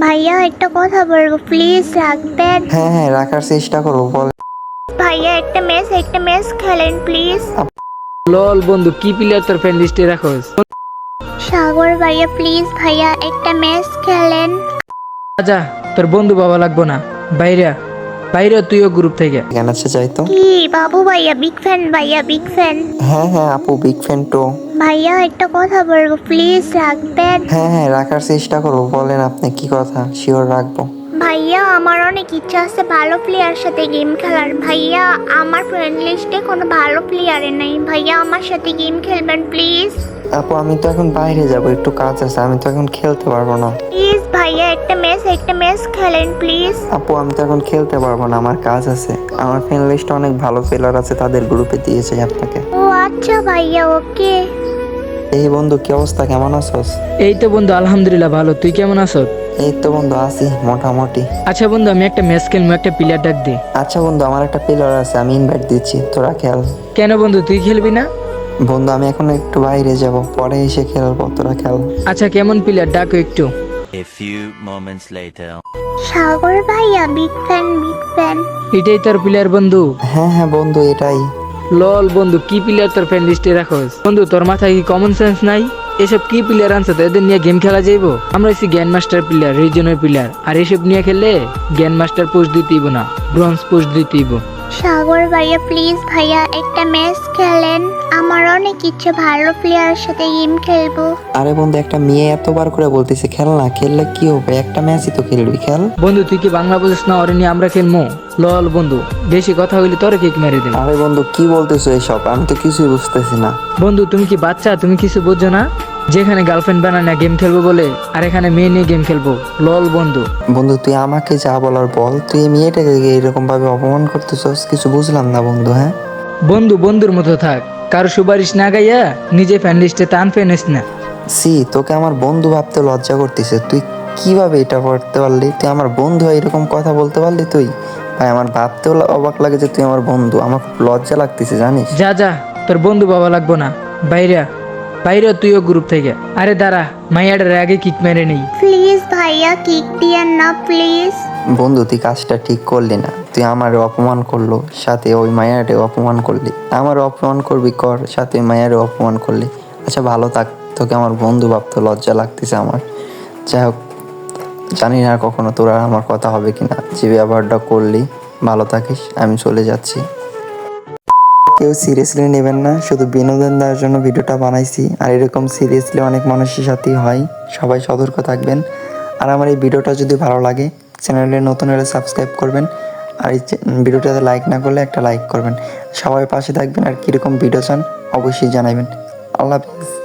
ভাইয়া একটা কথা বলবো, প্লিজ রাখবেন। হ্যাঁ হ্যাঁ, রাখার চেষ্টা করবো, বল। ভাইয়া একটা ম্যাচ খেলেন প্লিজ। লল বন্ধু, কি প্লেয়ার তোর ফ্রেন্ড লিস্টে রাখোস? সাগর ভাইয়া প্লিজ, ভাইয়া একটা ম্যাচ খেলেন। আচ্ছা, তোর বন্ধু বাবা লাগবো না, বাইরে বাইরে তুইও গ্রুপ থেকে। কেন চাইতো? কি বাবু ভাইয়া বিগ ফ্যান, ভাইয়া বিগ ফ্যান। হ্যাঁ হ্যাঁ আপু, বিগ ফ্যান তো। ভাইয়া একটা কথা বলবো, প্লিজ রাখবেন। হ্যাঁ হ্যাঁ, রাখার চেষ্টা করবো, বলেন আপনি কি কথা, শিওর রাখবো। ভাইয়া আমার অনেক ইচ্ছা আছে ভালো প্লেয়ার সাথে গেম খেলার। ভাইয়া আমার ফ্রেন্ড লিস্টে কোনো ভালো প্লেয়ারে নেই। ভাইয়া আমার সাথে গেম খেলবেন প্লিজ। আপু আমি তো এখন বাইরে যাব, একটু কাজ আছে, আমি তো এখন খেলতে পারবো না। প্লিজ ভাইয়া একটা ম্যাচ খেলেন প্লিজ। আপু আমি তো এখন খেলতে পারবো না, আমার কাজ আছে। আমার ফ্রেন্ড লিস্টে অনেক ভালো প্লেয়ার আছে, তাদের গ্রুপে দিয়েছে আপনাকে। ও আচ্ছা ভাইয়া, ওকে। এই বন্ধু, কি অবস্থা, কেমন আছোস? এই তো বন্ধু, আলহামদুলিল্লাহ ভালো, তুই কেমন আছো? এই তো বন্ধু আছি মোটামুটি। আচ্ছা বন্ধু, আমি একটা ম্যাচ খেলবো, একটা প্লেয়ার ডাক দে। আচ্ছা বন্ধু, আমার একটা প্লেয়ার আছে, আমি ইনভাইট দিচ্ছি, তোরা খেল। কেন বন্ধু, তুই খেলবি না? বন্ধু আমি এখন একটু বাইরে যাব, পরে এসে খেলবো, তোরা খেল। আচ্ছা, কেমন প্লেয়ার ডাকো একটু। A few moments later. সাগর ভাইয়া বিগ ফ্যান, বিগ ফ্যান। এটাই তোর প্লেয়ার বন্ধু? হ্যাঁ হ্যাঁ বন্ধু, এটাই। লল বন্ধু, কি প্লেয়ার তোর ফ্রেন্ড লিস্টে রাখোস? বন্ধু তোর মাথায় কি কমন সেন্স নাই? এসব কি প্লেয়ার আনছে তো, এদের নিয়ে গেম খেলা যাইবো? আমরা হচ্ছি গ্র্যান্ড মাস্টার প্লেয়ার, রিজনের প্লেয়ার, আর এসব নিয়ে খেললে গ্র্যান্ড মাস্টার পোস্ট দিতেইব না, ব্রোঞ্জ পোস্ট দিতেইব। সাগর ভাইয়া প্লিজ, ভাইয়া একটা ম্যাচ খেলেন। আমার অনেক ইচ্ছে ভালো প্লেয়ারের সাথে গেম খেলবো। আরে বন্ধু, একটা মেয়ে এতবার করে বলতেছে খেল না, খেললে কি হবে, একটা ম্যাচই তো খেলবি, খেল। বন্ধু তুই কি বাংলা বুঝিস না? ওরে নিয়ে আমরা খেলবো। লল বন্ধু, বেশি কথা হইলে তোরে কেক মেরে দেব। আরে বন্ধু কি বলতেছো এসব, আমি তো কিছুই বুঝতেছি না। বন্ধু তুমি কি বাচ্চা, তুমি কিছু বুঝছো না? যেখানে গার্লফ্রেন্ড বানায় গেম খেলবো বলে, আর এখানে মেয়ে নিয়ে গেম খেলবো। লল বন্ধু। বন্ধু তুই আমাকে যা বলার বল, তুই এই মেয়েটাকে এরকম ভাবে অপমান করতেছস, কিছু বুঝলাম না বন্ধু। হ্যাঁ বন্ধু বন্ধুর মতো থাক, কারো সুপারিশ না গাইয়া নিজে ফ্যান লিস্টে টান ফেনিস না। সি, তোকে আমার বন্ধু ভাবতে লজ্জা করতেছে, তুই কিভাবে এটা করতে পারলি? তুই আমার বন্ধু হয়ে এরকম কথা বলতে পারলি তুই? ভাই আমার ভাবতেও অবাক লাগে যে তুই আমার বন্ধু, আমার খুব লজ্জা লাগতেছে জানিস। যা যা, তোর বন্ধু বাবা লাগবো না, বাইরে বাইরে তুইও গ্রুপ থেকে। আরে দাঁড়া, মাইয়াটার আগে কিক মেরে নেই। প্লিজ ভাইয়া কিক দিয়েন না প্লিজ। বন্ধু তুই কাজটা ঠিক করলি না, তুই আমার অপমান করলো, সাথে ওই মায়ারে অপমান করলি। আমার অপমান করবি কর, সাথে ওই মায়ারে অপমান করলি। আচ্ছা ভালো থাক, তোকে আমার বন্ধু ভাবতে লজ্জা লাগতেছে আমার। যাই হোক, জানি না কখনো তোর আর আমার কথা হবে কিনা, যে ব্যবহারটা করলি। ভালো থাকিস, আমি চলে যাচ্ছি। কেউ সিরিয়াসলি নেবেন না, শুধু বিনোদন দেওয়ার জন্য ভিডিওটা বানাইছি, আর এরকম সিরিয়াসলি অনেক মানুষের সাথেই হয়। সবাই সতর্ক থাকবেন। আর আমার এই ভিডিওটা যদি ভালো লাগে, চ্যানেলে নতুন হলে সাবস্ক্রাইব করবেন, আর এই ভিডিওটাতে লাইক না করলে একটা লাইক করবেন। সবাই পাশে থাকবেন, আর কীরকম ভিডিও চান অবশ্যই জানাবেন। আল্লাহ হাফিজ।